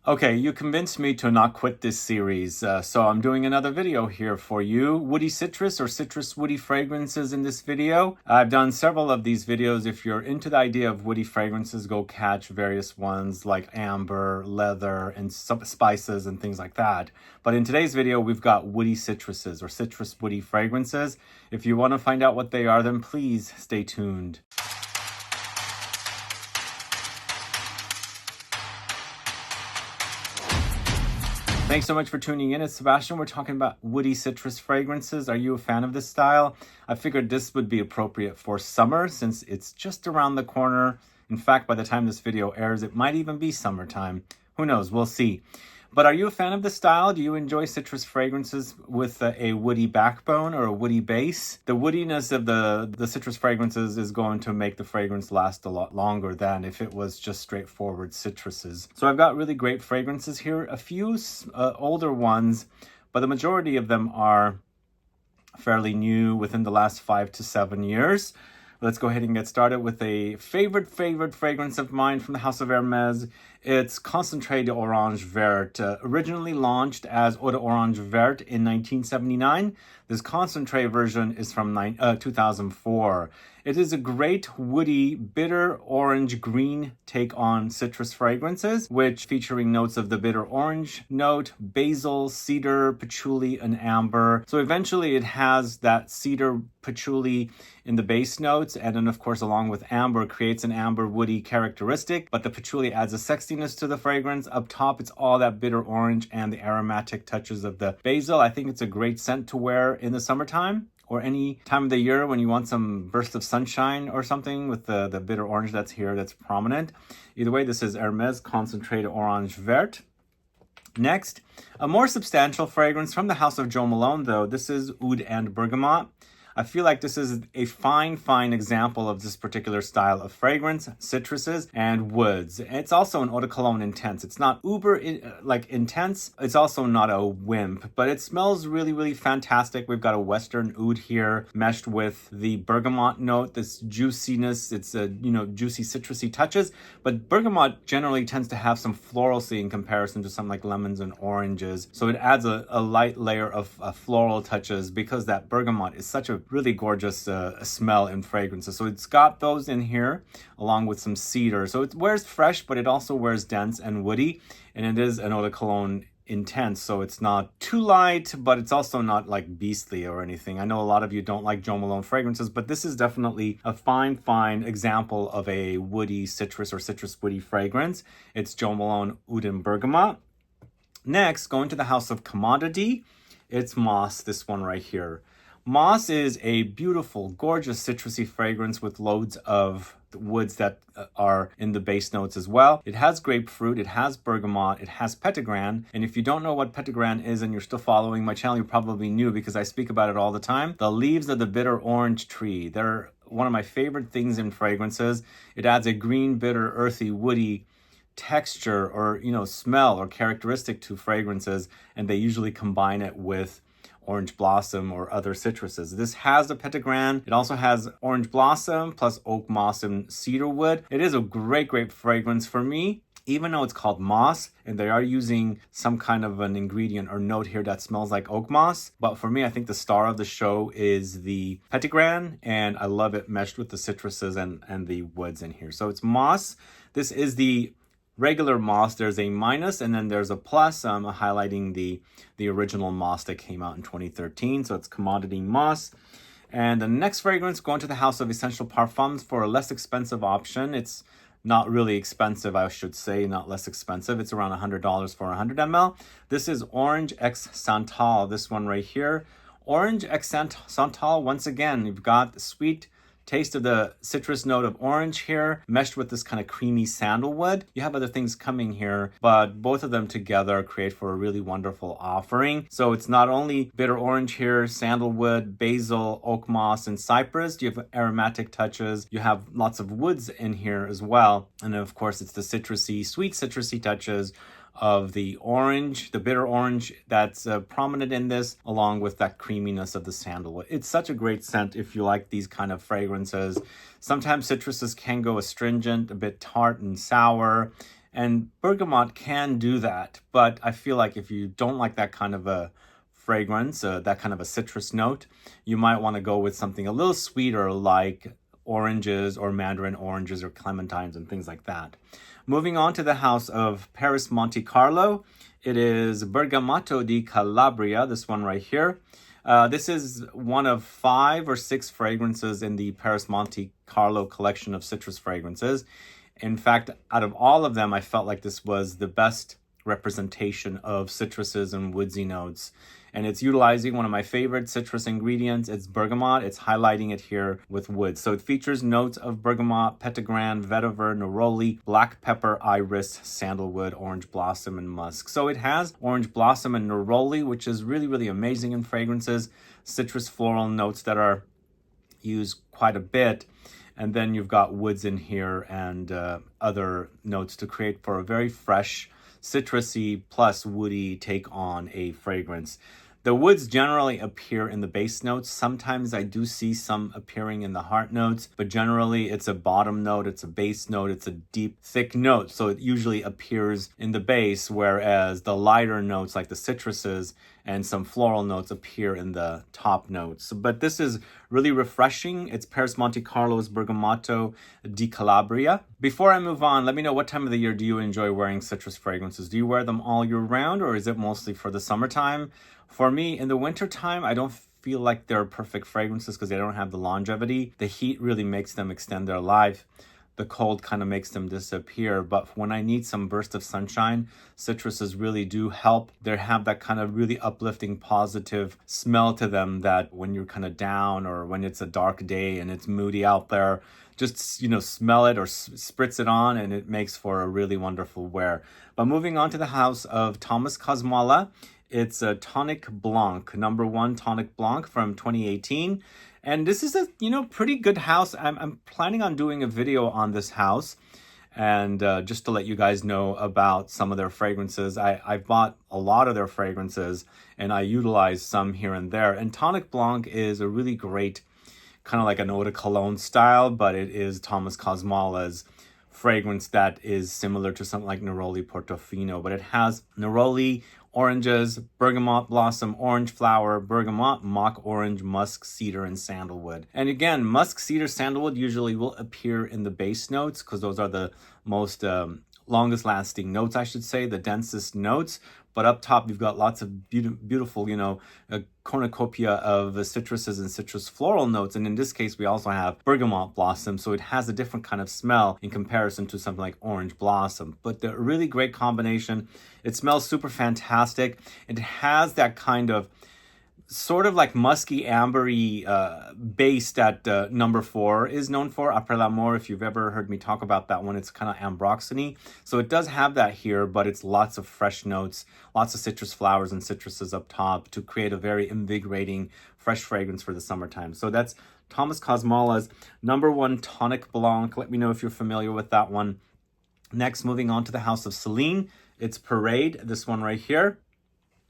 Okay, you convinced me to not quit this series, so I'm doing another video here for you. Woody citrus or citrus woody fragrances in this video. I've done several of these videos. If you're into the idea of woody fragrances, go catch various ones like amber, leather, and some spices and things like that. But in today's video, we've got woody citruses or citrus woody fragrances. If you want to find out what they are, then please stay tuned. Thanks so much for tuning in. It's Sebastian. We're talking about woody citrus fragrances. Are you a fan of this style? I figured this would be appropriate for summer since it's just around the corner. In fact, by the time this video airs, it might even be summertime. Who knows? We'll see. But are you a fan of the style? Do you enjoy citrus fragrances with a woody backbone or a woody base? The woodiness of the citrus fragrances is going to make the fragrance last a lot longer than if it was just straightforward citruses. So I've got really great fragrances here, a few older ones, but the majority of them are fairly new within the last 5 to 7 years. Let's go ahead and get started with a favorite fragrance of mine from the house of Hermes. It's Concentré d'Orange Verte. Originally launched as Eau d'Orange Verte in 1979, this concentrate version is from 2004. It is a great woody, bitter orange green take on citrus fragrances, which featuring notes of the bitter orange note, basil, cedar, patchouli, and amber. So eventually it has that cedar, patchouli in the base notes, and then of course along with amber creates an amber woody characteristic, but the patchouli adds a sexiness to the fragrance. Up top it's all that bitter orange and the aromatic touches of the basil. I think it's a great scent to wear in the summertime or any time of the year when you want some burst of sunshine or something with the bitter orange that's here that's prominent. Either way, this is Hermes Concentré d'Orange Verte. Next, a more substantial fragrance from the house of Jo Malone though. This is Oud and Bergamot. I feel like this is a fine example of this particular style of fragrance, citruses and woods. It's also an eau de cologne intense. It's not uber intense. It's also not a wimp, but it smells really fantastic. We've got a Western oud here meshed with the bergamot note, this juiciness. It's juicy citrusy touches, but bergamot generally tends to have some floralcy in comparison to something like lemons and oranges. So it adds a light layer of floral touches because that bergamot is such a really gorgeous smell and fragrances. So it's got those in here along with some cedar. So it wears fresh, but it also wears dense and woody. And it is an eau de cologne intense. So it's not too light, but it's also not like beastly or anything. I know a lot of you don't like Jo Malone fragrances, but this is definitely a fine example of a woody citrus or citrus woody fragrance. It's Jo Malone Oud and Bergamot. Next, going to the house of commodity, it's Moss, this one right here. Moss is a beautiful, gorgeous citrusy fragrance with loads of woods that are in the base notes as well. It has grapefruit, it has bergamot, it has Petitgrain. And if you don't know what Petitgrain is and you're still following my channel, you're probably new because I speak about it all the time. The leaves of the bitter orange tree. They're one of my favorite things in fragrances. It adds a green, bitter, earthy, woody texture or smell or characteristic to fragrances, and they usually combine it with orange blossom or other citruses. This has a Petitgrain. It also has orange blossom plus Oakmoss and cedarwood. It is a great fragrance for me, even though it's called moss and they are using some kind of an ingredient or note here that smells like oak moss. But for me, I think the star of the show is the Petitgrain, and I love it meshed with the citruses and the woods in here. So it's moss. This is the regular moss. There's a minus and then there's a plus. I'm highlighting the original moss that came out in 2013. So it's commodity moss. And the next fragrance, going to the house of Essential Parfums for a less expensive option. It's not really expensive, I should say, not less expensive. It's around $100 for 100 ml. This is Orange X Santal, this one right here. Orange X Santal, once again, you've got the sweet taste of the citrus note of orange here, meshed with this kind of creamy sandalwood. You have other things coming here, but both of them together create for a really wonderful offering. So it's not only bitter orange here, sandalwood, basil, oak moss, and cypress. You have aromatic touches. You have lots of woods in here as well. And then of course, it's the citrusy, sweet citrusy touches of the orange, the bitter orange that's prominent in this, along with that creaminess of the sandalwood. It's such a great scent if you like these kind of fragrances. Sometimes citruses can go astringent, a bit tart and sour. And bergamot can do that, but I feel like if you don't like that kind of a fragrance, that kind of a citrus note, you might want to go with something a little sweeter like oranges or mandarin oranges or clementines and things like that. Moving on to the house of Paris Monte Carlo, it is Bergamotto di Calabria, this one right here. This is one of 5 or 6 fragrances in the Paris Monte Carlo collection of citrus fragrances. In fact, out of all of them, I felt like this was the best representation of citruses and woodsy notes. And it's utilizing one of my favorite citrus ingredients. It's bergamot. It's highlighting it here with wood. So it features notes of bergamot, Petitgrain, Vetiver, Neroli, black pepper, iris, sandalwood, orange blossom, and musk. So it has orange blossom and neroli, which is really, really amazing in fragrances. Citrus floral notes that are used quite a bit. And then you've got woods in here and other notes to create for a very fresh, citrusy plus woody take on a fragrance. The woods generally appear in the base notes. Sometimes I do see some appearing in the heart notes, but generally it's a bottom note, it's a base note, it's a deep, thick note. So it usually appears in the base, whereas the lighter notes like the citruses and some floral notes appear in the top notes. But this is really refreshing. It's Paris Monte Carlo's Bergamotto di Calabria. Before I move on, let me know, what time of the year do you enjoy wearing citrus fragrances? Do you wear them all year round, or is it mostly for the summertime? For me, in the wintertime, I don't feel like they're perfect fragrances because they don't have the longevity. The heat really makes them extend their life. The cold kind of makes them disappear. But when I need some burst of sunshine, citruses really do help. They have that kind of really uplifting, positive smell to them that when you're kind of down or when it's a dark day and it's moody out there, just, you know, smell it or spritz it on and it makes for a really wonderful wear. But moving on to the house of Thomas KOSMALA, it's a Tonic Blanc, number 1 Tonic Blanc from 2018. And this is a, pretty good house. I'm planning on doing a video on this house. And just to let you guys know about some of their fragrances, I've bought a lot of their fragrances and I utilize some here and there. And Tonic Blanc is a really great, kind of like an eau de cologne style, but it is Thomas KOSMALA's fragrance that is similar to something like Neroli Portofino, but it has neroli, oranges, bergamot blossom, orange flower, bergamot, mock orange, musk, cedar, and sandalwood. And again, musk, cedar, sandalwood usually will appear in the base notes because those are the most longest lasting notes, I should say, the densest notes. But up top, you've got lots of beautiful, a cornucopia of citruses and citrus floral notes. And in this case, we also have bergamot blossom. So it has a different kind of smell in comparison to something like orange blossom. But the really great combination. It smells super fantastic. It has that kind of sort of like musky, ambery base that number 4 is known for, Après l'Amour. If you've ever heard me talk about that one, it's kind of ambroxany. So it does have that here, but it's lots of fresh notes, lots of citrus flowers and citruses up top to create a very invigorating, fresh fragrance for the summertime. So that's Thomas KOSMALA's number 1 Tonic Blanc. Let me know if you're familiar with that one. Next, moving on to the house of CELINE, it's Parade, this one right here.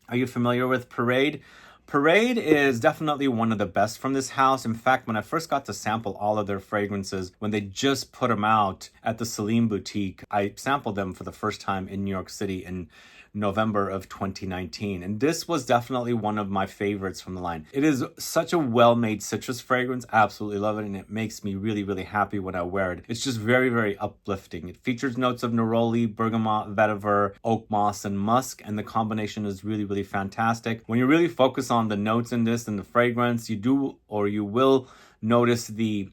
Are you familiar with Parade? Parade is definitely one of the best from this house. In fact, when I first got to sample all of their fragrances, when they just put them out at the CELINE boutique, I sampled them for the first time in New York City in November of 2019. And this was definitely one of my favorites from the line. It is such a well-made citrus fragrance. I absolutely love it. And it makes me really, really happy when I wear it. It's just very, very uplifting. It features notes of neroli, bergamot, vetiver, oakmoss, and musk. And the combination is really, really fantastic. When you really focus on the notes in this and the fragrance, you will notice the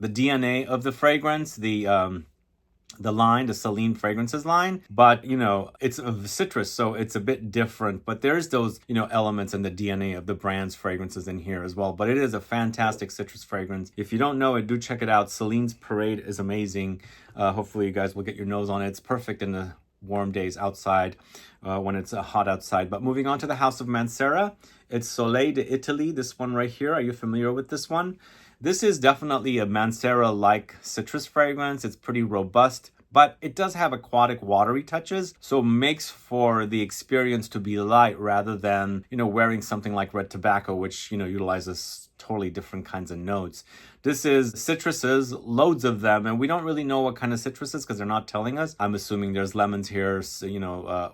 DNA of the fragrance, the line, the CELINE fragrances line, but it's of citrus, so it's a bit different, but there's those elements in the DNA of the brand's fragrances in here as well. But it is a fantastic citrus fragrance. If you don't know it, do check it out. CELINE's Parade is amazing. Hopefully you guys will get your nose on it. It's perfect in the warm days outside when it's hot outside. But moving on to the house of MANCERA, it's Soleil d'Italy, this one right here. Are you familiar with this one? This is definitely a MANCERA-like citrus fragrance. It's pretty robust, but it does have aquatic, watery touches, so makes for the experience to be light rather than, wearing something like red tobacco, which, utilizes totally different kinds of notes. This is citruses, loads of them, and we don't really know what kind of citruses because they're not telling us. I'm assuming there's lemons here, so,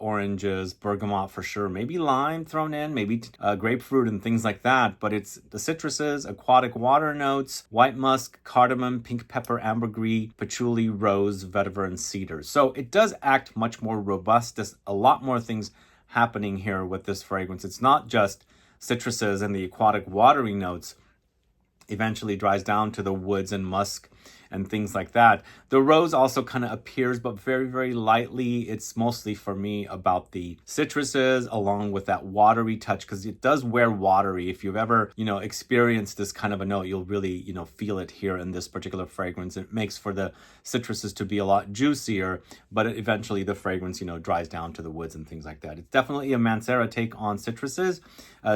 oranges, bergamot for sure, maybe lime thrown in, maybe grapefruit and things like that. But it's the citruses, aquatic water notes, white musk, cardamom, pink pepper, ambergris, patchouli, rose, vetiver, and cedar. So it does act much more robust. There's a lot more things happening here with this fragrance. It's not just citruses and the aquatic watery notes. Eventually dries down to the woods and musk and things like that. The rose also kind of appears, but very, very lightly. It's mostly for me about the citruses along with that watery touch, because it does wear watery. If you've ever, experienced this kind of a note, you'll really, feel it here in this particular fragrance. It makes for the citruses to be a lot juicier, but eventually the fragrance, dries down to the woods and things like that. It's definitely a MANCERA take on citruses,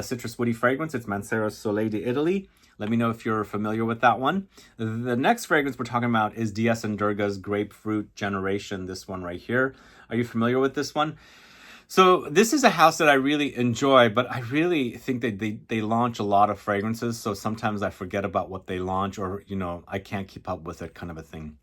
citrus woody fragrance. It's MANCERA Soleil d'Italy. Let me know if you're familiar with that one. The next fragrance we're talking about is DS and Durga's Grapefruit Generation, this one right here. Are you familiar with this one? So this is a house that I really enjoy, but I really think that they launch a lot of fragrances, so sometimes I forget about what they launch, or, I can't keep up with it, kind of a thing.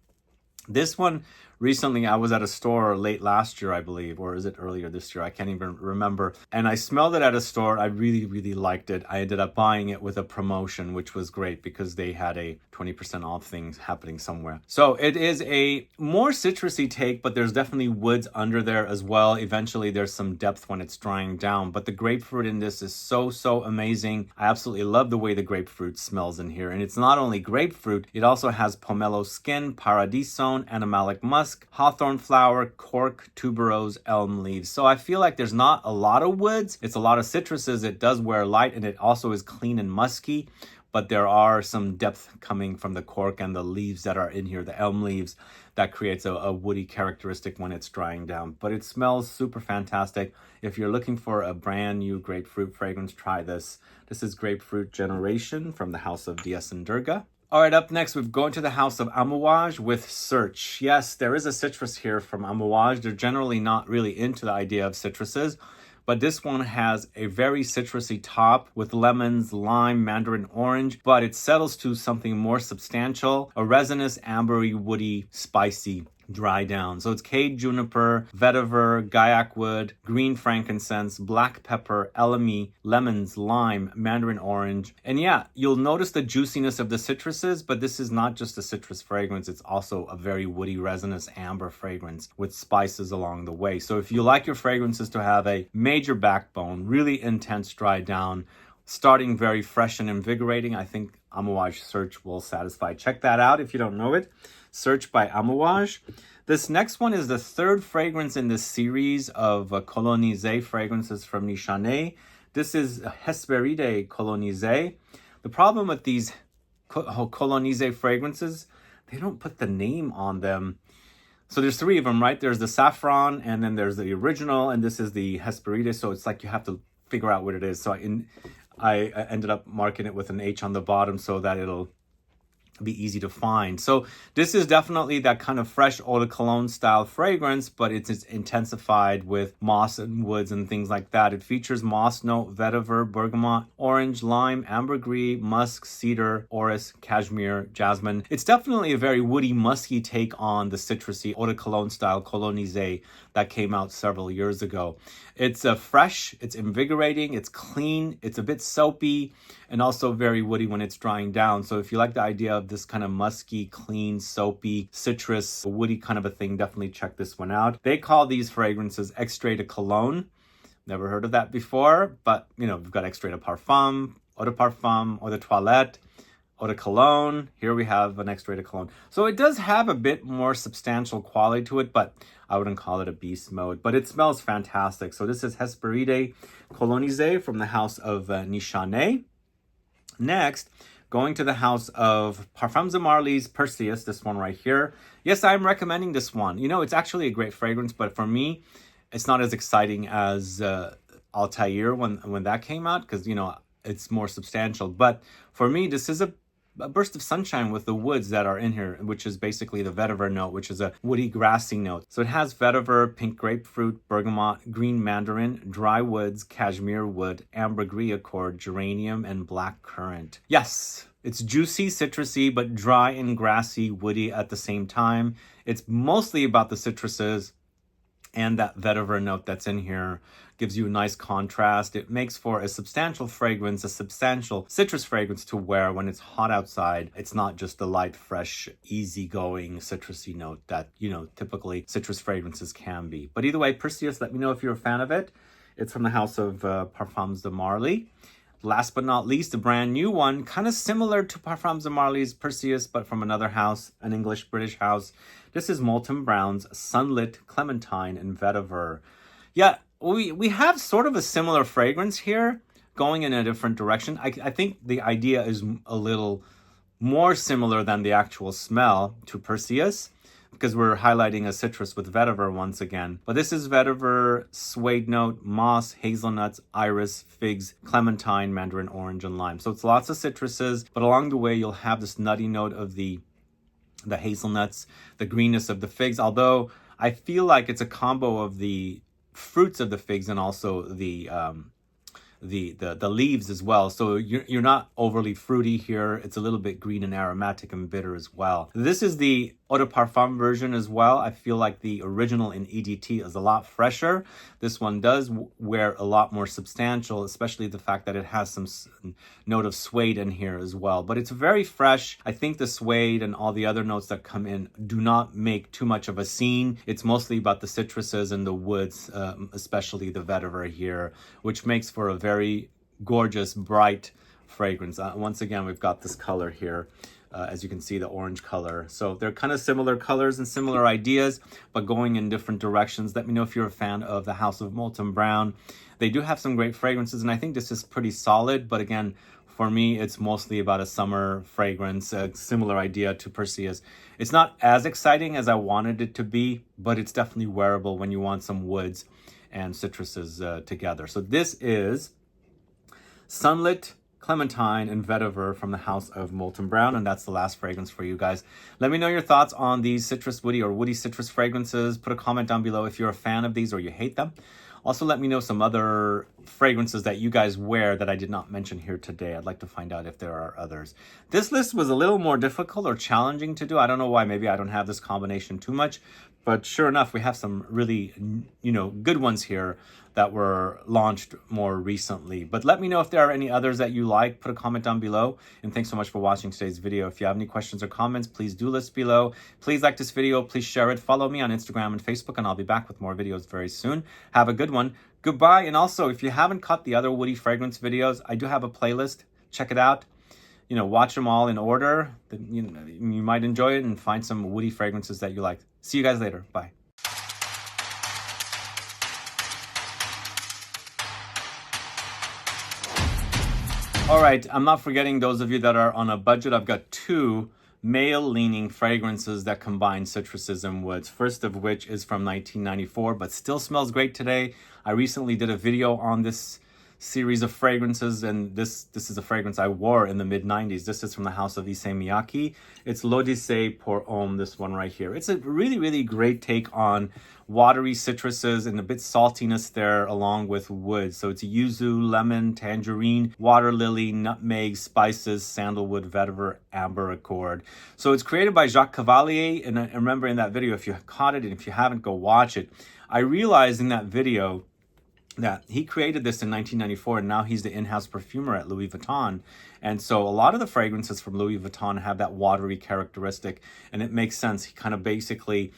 This one, recently, I was at a store late last year, I believe, or is it earlier this year? I can't even remember. And I smelled it at a store. I really, really liked it. I ended up buying it with a promotion, which was great because they had a 20% off thing happening somewhere. So it is a more citrusy take, but there's definitely woods under there as well. Eventually, there's some depth when it's drying down. But the grapefruit in this is so, so amazing. I absolutely love the way the grapefruit smells in here. And it's not only grapefruit, it also has pomelo skin, paradisone, animalic musk, hawthorn flower, cork, tuberose, elm leaves. So I feel like there's not a lot of woods. It's a lot of citruses. It does wear light, and it also is clean and musky, but there are some depth coming from the cork and the leaves that are in here, the elm leaves, that creates a woody characteristic when it's drying down. But it smells super fantastic. If you're looking for a brand new grapefruit fragrance, try this. This is Grapefruit Generation from the house of DS and Durga. All right, up next, we've gone to the house of Amouage with Search. Yes, there is a citrus here from Amouage. They're generally not really into the idea of citruses, but this one has a very citrusy top with lemons, lime, mandarin orange, but it settles to something more substantial, a resinous, ambery, woody, spicy dry down. So it's cade juniper, vetiver, gaiac wood, green frankincense, black pepper, elemi, lemons, lime, mandarin orange. And yeah, you'll notice the juiciness of the citruses, but this is not just a citrus fragrance. It's also a very woody, resinous amber fragrance with spices along the way. So if you like your fragrances to have a major backbone, really intense dry down, starting very fresh and invigorating, I think Amouage Search will satisfy. Check that out if you don't know it. Search by Amouage. This next one is the third fragrance in this series of Colonisé fragrances from Nichané. This is Hesperide Colonisé. The problem with these Colonisé fragrances, they don't put the name on them. So there's three of them, right? There's the saffron, and then there's the original, and this is the Hesperide. So it's like you have to figure out what it is. So I ended up marking it with an H on the bottom so that it'll be easy to find. So this is definitely that kind of fresh eau de cologne style fragrance, but it's intensified with moss and woods and things like that. It features moss note, vetiver, bergamot, orange, lime, ambergris, musk, cedar, orris, cashmere, jasmine. It's definitely a very woody, musky take on the citrusy eau de cologne style Colonisé that came out several years ago. It's fresh, it's invigorating, it's clean, it's a bit soapy, and also very woody when it's drying down. So if you like the idea of this kind of musky, clean, soapy, citrus, woody kind of a thing, definitely check this one out. They call these fragrances extrait de cologne. Never heard of that before, but we've got extrait de parfum, eau de parfum, eau de toilette, eau de cologne. Here we have an extrait de cologne. So it does have a bit more substantial quality to it, but I wouldn't call it a beast mode, but it smells fantastic. So this is Hesperide Colonisé from the house of Nichané. Next, going to the house of Parfums de Marly's Perseus, this one right here. Yes, I'm recommending this one. It's actually a great fragrance, but for me, it's not as exciting as Altair when that came out, because, it's more substantial. But for me, this is a a burst of sunshine with the woods that are in here, which is basically the vetiver note, which is a woody, grassy note. So it has vetiver, pink grapefruit, bergamot, green mandarin, dry woods, cashmere wood, ambergris accord, geranium, and black currant. Yes, it's juicy, citrusy, but dry and grassy, woody at the same time. It's mostly about the citruses, and that vetiver note that's in here gives you a nice contrast. It makes for a substantial fragrance, a substantial citrus fragrance to wear when it's hot outside. It's not just the light, fresh, easygoing, citrusy note that, you know, typically citrus fragrances can be. But either way, Perseus, let me know if you're a fan of it. It's from the house of Parfums de Marly. Last but not least, a brand new one, kind of similar to Parfums de Marly's Perseus, but from another house, an English-British house. This is Molton Brown's Sunlit Clementine and Vetiver. Yeah, we have sort of a similar fragrance here, going in a different direction. I think the idea is a little more similar than the actual smell to Perseus, because we're highlighting a citrus with vetiver once again. But this is vetiver, suede note, moss, hazelnuts, iris, figs, clementine, mandarin orange, and lime. So it's lots of citruses, but along the way you'll have this nutty note of the hazelnuts, the greenness of the figs, although I feel like it's a combo of the fruits of the figs and also the leaves as well. So you're not overly fruity here. It's a little bit green and aromatic and bitter as well. This is the Eau de Parfum version as well. I feel like the original in EDT is a lot fresher. This one does wear a lot more substantial, especially the fact that it has some note of suede in here as well. But it's very fresh. I think the suede and all the other notes that come in do not make too much of a scene. It's mostly about the citruses and the woods, especially the vetiver here, which makes for a very gorgeous, bright fragrance. Once again, we've got this color here. As you can see, the orange color. So they're kind of similar colors and similar ideas, but going in different directions. Let me know if you're a fan of the House of Molton Brown. They do have some great fragrances, and I think this is pretty solid. But again, for me, it's mostly about a summer fragrance, a similar idea to Perseus. It's not as exciting as I wanted it to be, but it's definitely wearable when you want some woods and citruses together. So this is Sunlit Clementine and Vetiver from the House of Molton Brown, and that's the last fragrance for you guys. Let me know your thoughts on these citrus woody or woody citrus fragrances. Put a comment down below if you're a fan of these or you hate them. Also, let me know some other fragrances that you guys wear that I did not mention here today. I'd like to find out if there are others. This list was a little more difficult or challenging to do. I don't know why. Maybe I don't have this combination too much, but sure enough, we have some really, good ones here that were launched more recently. But let me know if there are any others that you like. Put a comment down below. And thanks so much for watching today's video. If you have any questions or comments, please do list below. Please like this video. Please share it. Follow me on Instagram and Facebook, and I'll be back with more videos very soon. Have a good one. Goodbye. And also, if you haven't caught the other woody fragrance videos, I do have a playlist. Check it out. Watch them all in order. You might enjoy it and find some woody fragrances that you like. See you guys later. Bye. All right, I'm not forgetting those of you that are on a budget. I've got two male-leaning fragrances that combine citruses and woods. First of which is from 1994, but still smells great today. I recently did a video on this series of fragrances, and this is a fragrance I wore in the mid-90s. This is from the house of Issey Miyake. It's L'Odyssée pour Homme, this one right here. It's a really, really great take on watery citruses and a bit saltiness there along with wood. So it's yuzu, lemon, tangerine, water lily, nutmeg, spices, sandalwood, vetiver, amber accord. So it's created by Jacques Cavalier, and I remember in that video, if you caught it and if you haven't, go watch it. I realized in that video that he created this in 1994, and now he's the in-house perfumer at Louis Vuitton. And so a lot of the fragrances from Louis Vuitton have that watery characteristic, and it makes sense. He kind of basically,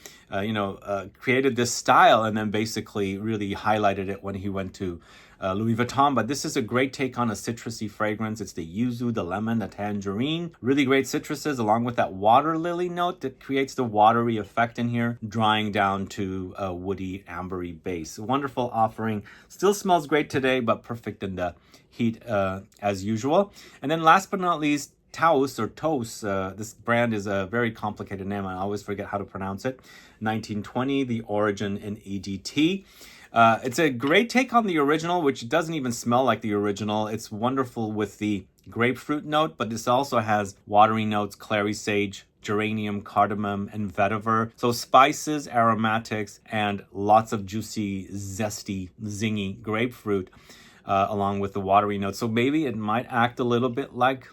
created this style and then basically really highlighted it when he went to Louis Vuitton. But this is a great take on a citrusy fragrance. It's the yuzu, the lemon, the tangerine. Really great citruses along with that water lily note that creates the watery effect in here, drying down to a woody, ambery base. Wonderful offering. Still smells great today, but perfect in the heat as usual. And then last but not least, Taos or Tos. This brand is a very complicated name. I always forget how to pronounce it. 1920, the origin in EDT. It's a great take on the original, which doesn't even smell like the original. It's wonderful with the grapefruit note, but this also has watery notes, clary sage, geranium, cardamom, and vetiver. So spices, aromatics, and lots of juicy, zesty, zingy grapefruit along with the watery notes. So maybe it might act a little bit like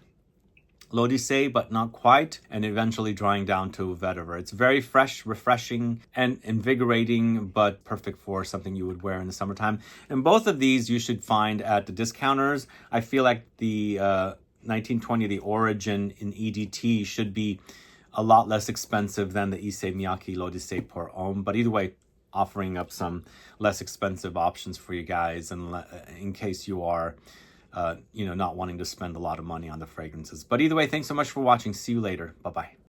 l'Odyssée, but not quite, and eventually drying down to vetiver. It's very fresh, refreshing, and invigorating, but perfect for something you would wear in the summertime. And both of these you should find at the discounters. I feel like the 1920, the Origin in EDT, should be a lot less expensive than the Issey Miyake l'Odyssée pour Homme, but either way, offering up some less expensive options for you guys, and in case you are not wanting to spend a lot of money on the fragrances. But either way, thanks so much for watching. See you later. Bye-bye.